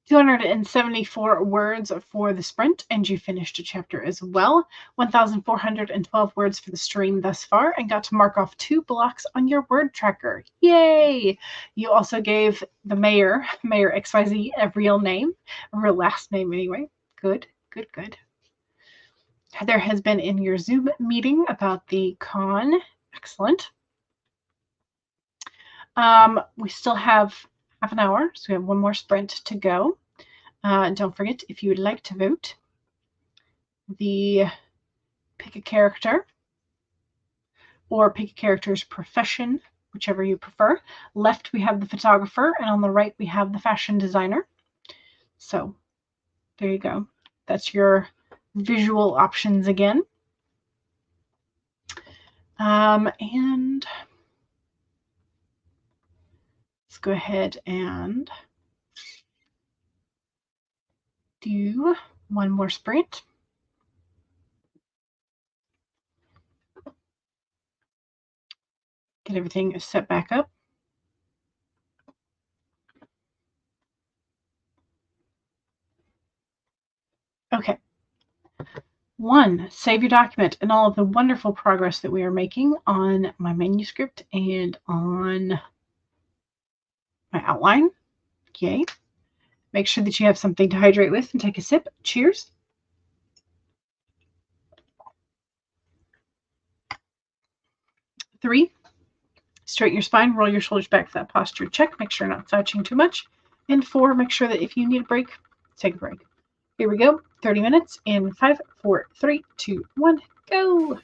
274 words for the sprint, and you finished a chapter as well. 1,412 words for the stream thus far, and got to mark off 2 blocks on your word tracker. Yay! You also gave the Mayor XYZ, a real name, a real last name anyway. Good, good, good. Heather has been in your Zoom meeting about the con. Excellent. We still have half an hour, so we have one more sprint to go. Don't forget, if you would like to vote, pick a character or pick a character's profession, whichever you prefer. Left, we have the photographer, and on the right, we have the fashion designer. So there you go. That's your visual options again. And let's go ahead and do one more sprint. Get everything set back up. Okay. 1, save your document and all of the wonderful progress that we are making on my manuscript and on my outline. Yay. Make sure that you have something to hydrate with and take a sip. Cheers. Three, straighten your spine, roll your shoulders back for that posture check. Make sure you're not slouching too much. And 4, make sure that if you need a break, take a break. Here we go. 30 minutes in 5, 4, 3, 2, 1, go.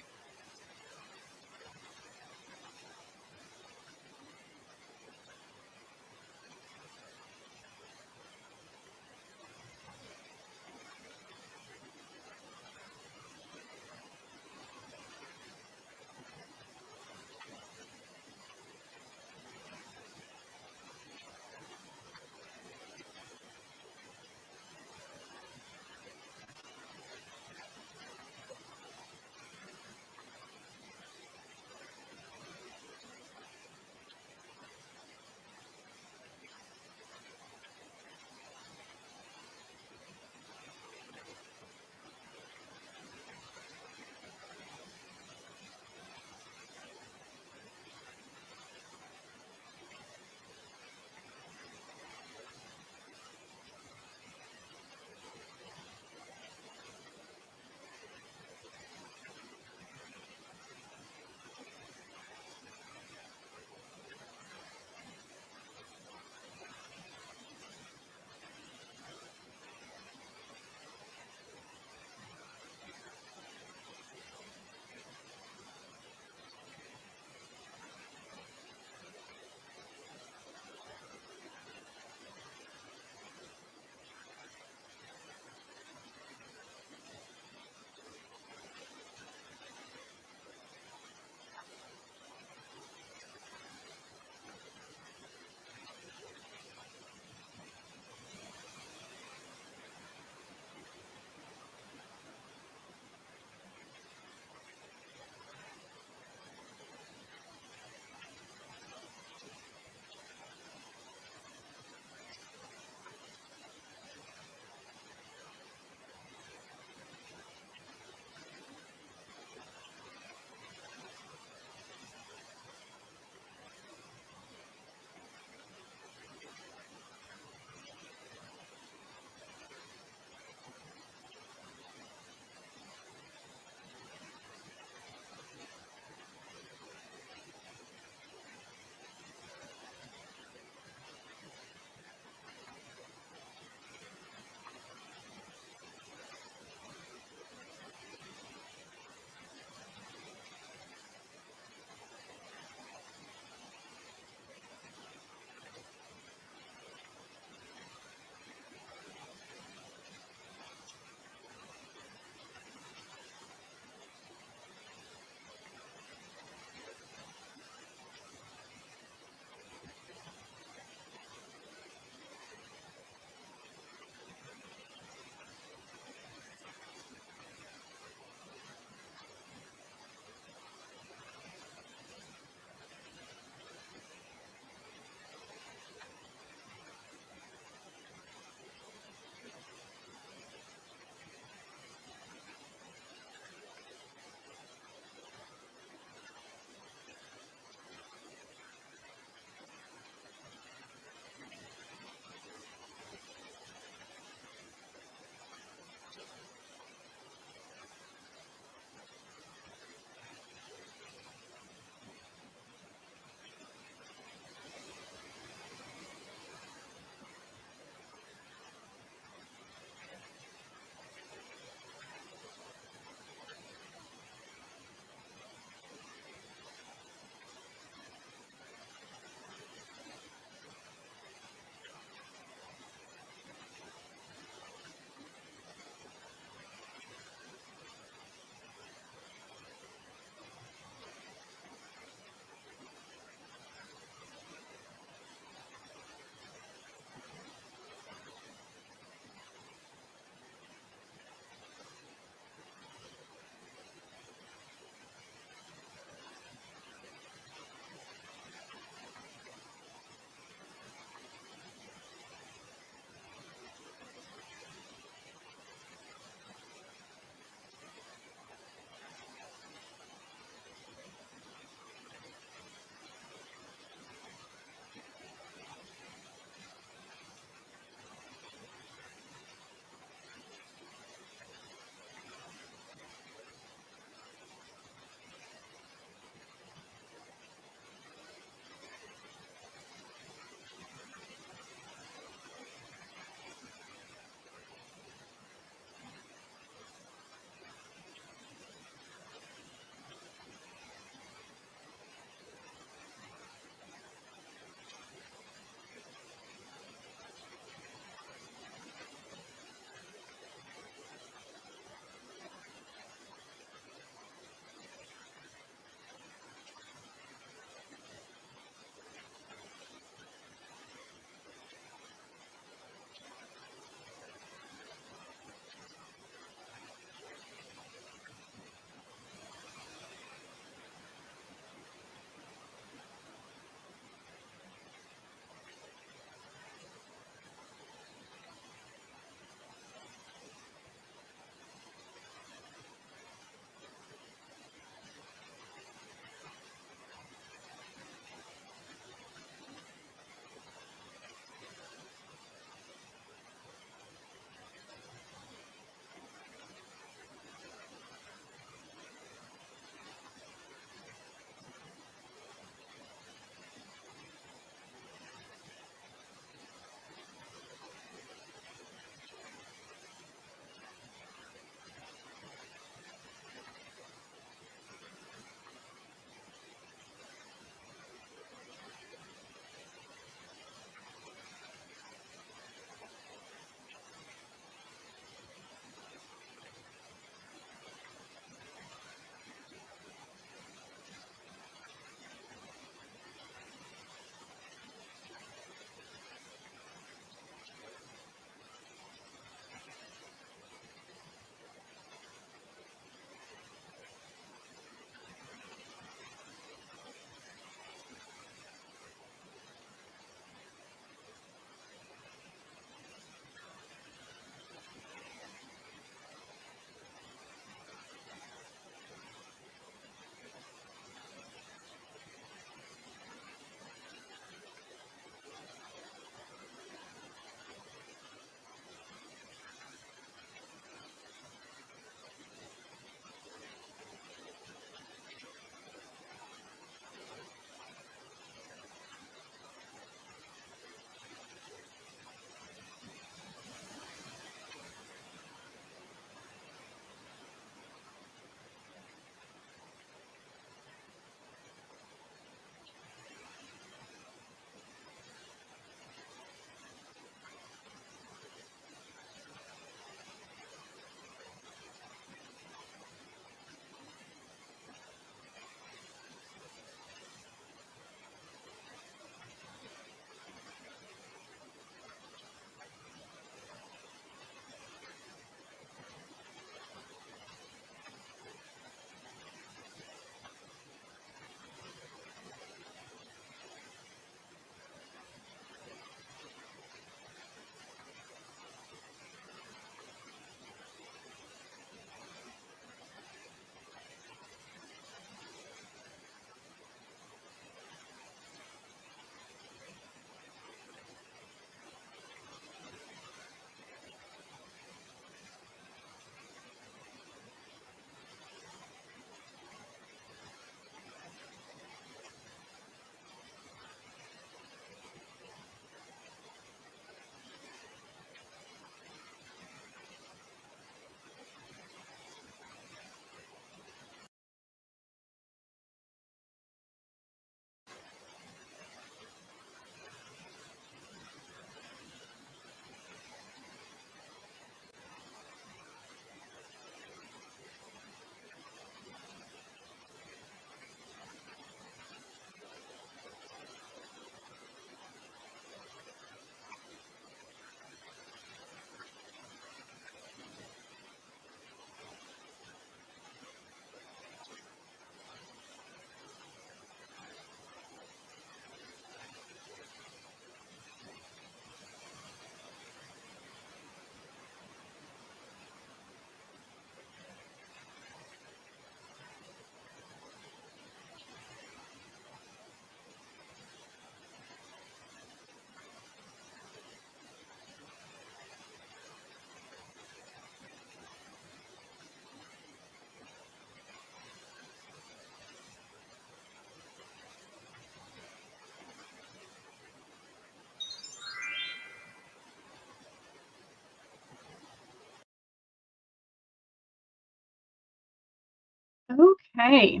Okay.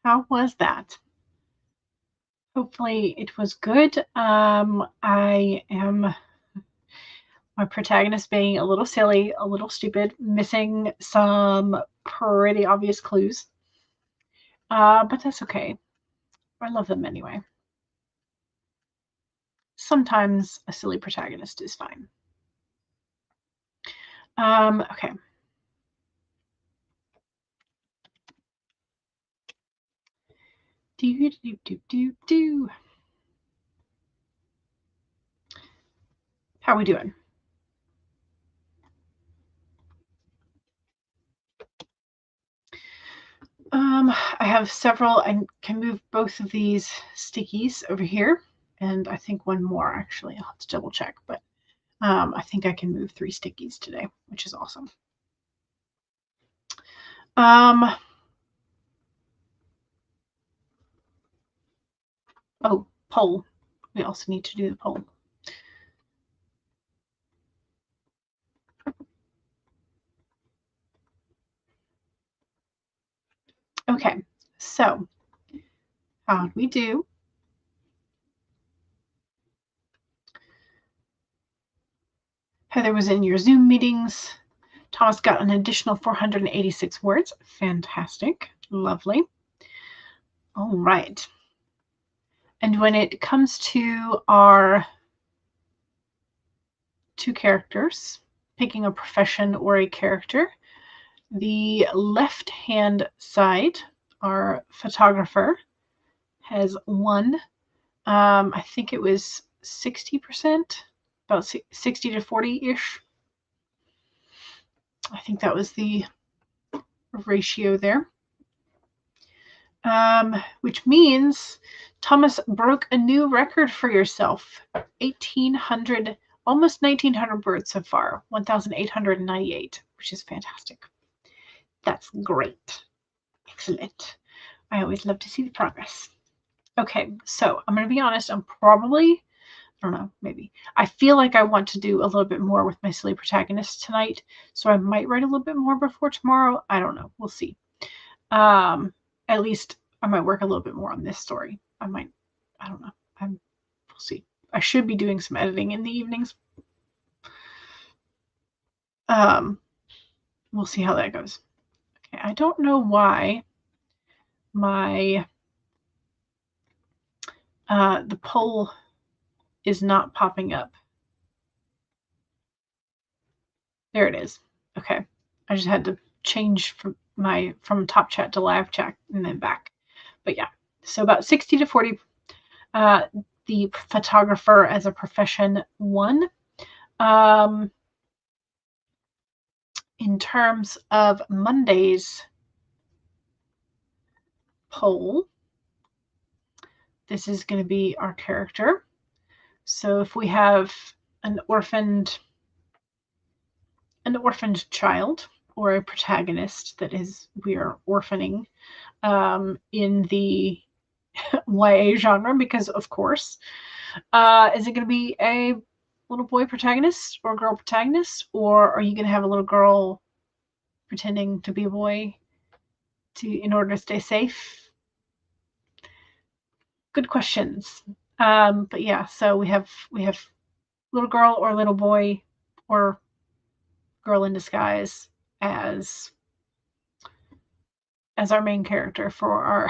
How was that? Hopefully it was good. I am my protagonist being a little silly, a little stupid, missing some pretty obvious clues. But that's okay. I love them anyway. Sometimes a silly protagonist is fine. Okay. Do do do do do. How we doing? I have several. I can move both of these stickies over here, and I think one more actually. I'll have to double check, but I think I can move 3 stickies today, which is awesome. Oh, poll. We also need to do the poll. Okay, so how'd we do? Heather was in your Zoom meetings. Thomas got an additional 486 words. Fantastic. Lovely. All right. And when it comes to our 2 characters, picking a profession or a character, the left-hand side, our photographer, has won. I think it was 60%, about 60 to 40-ish. I think that was the ratio there. Which means Thomas broke a new record for yourself. 1,800, almost 1,900 birds so far, 1,898, which is fantastic. That's great. Excellent. I always love to see the progress. Okay, so I'm going to be honest. I'm probably, I don't know, maybe. I feel like I want to do a little bit more with my silly protagonist tonight, so I might write a little bit more before tomorrow. I don't know. We'll see. At least I might work a little bit more on this story. I don't know. We'll see. I should be doing some editing in the evenings. We'll see how that goes. Okay, I don't know why my the poll is not popping up. There it is. Okay. I just had to change from top chat to live chat and then back. But yeah, so about 60 to 40. The photographer as a profession won. In terms of Monday's poll, this is going to be our character. So if we have an orphaned child or a protagonist that is we are orphaning in the YA genre, because of course, is it going to be a little boy protagonist or girl protagonist, or are you going to have a little girl pretending to be a boy in order to stay safe? Good questions. But yeah, so we have little girl or little boy or girl in disguise as our main character for our.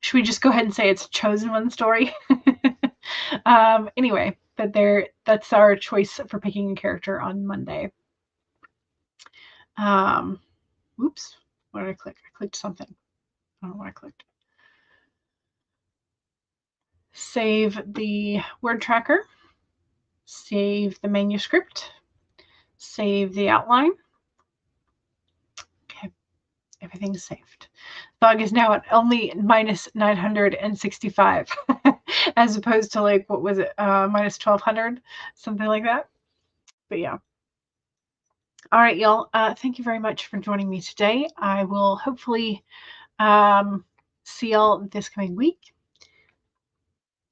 Should we just go ahead and say it's a chosen one story? Anyway, but that's our choice for picking a character on Monday. Oops, what did I click? I clicked something. I don't know what I clicked. Save the word tracker. Save the manuscript. Save the outline. Okay, everything's saved. Dog is now at only minus 965, as opposed to like, what was it, minus 1,200, something like that. But yeah. All right, y'all. Thank you very much for joining me today. I will hopefully see y'all this coming week.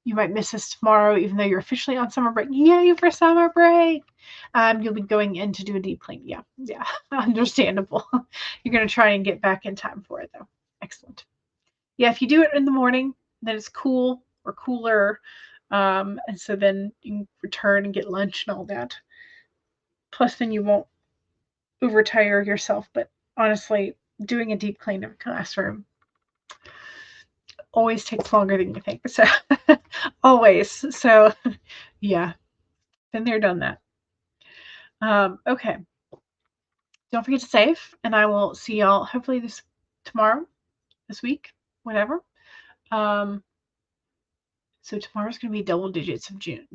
You might miss us tomorrow, even though you're officially on summer break. Yay for summer break! You'll be going in to do a deep clean. Yeah, understandable. You're going to try and get back in time for it, though. Excellent. Yeah, if you do it in the morning, then it's cool or cooler. And so then you can return and get lunch and all that. Plus, then you won't overtire yourself. But honestly, doing a deep clean of a classroom always takes longer than you think. So, always. So, yeah, been there, done that. Okay. Don't forget to save, and I will see y'all hopefully tomorrow, this week, whatever. So tomorrow's going to be double digits of June.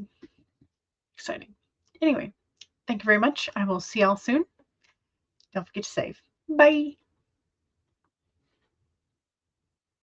Exciting. Anyway, thank you very much. I will see y'all soon. Don't forget to save. Bye.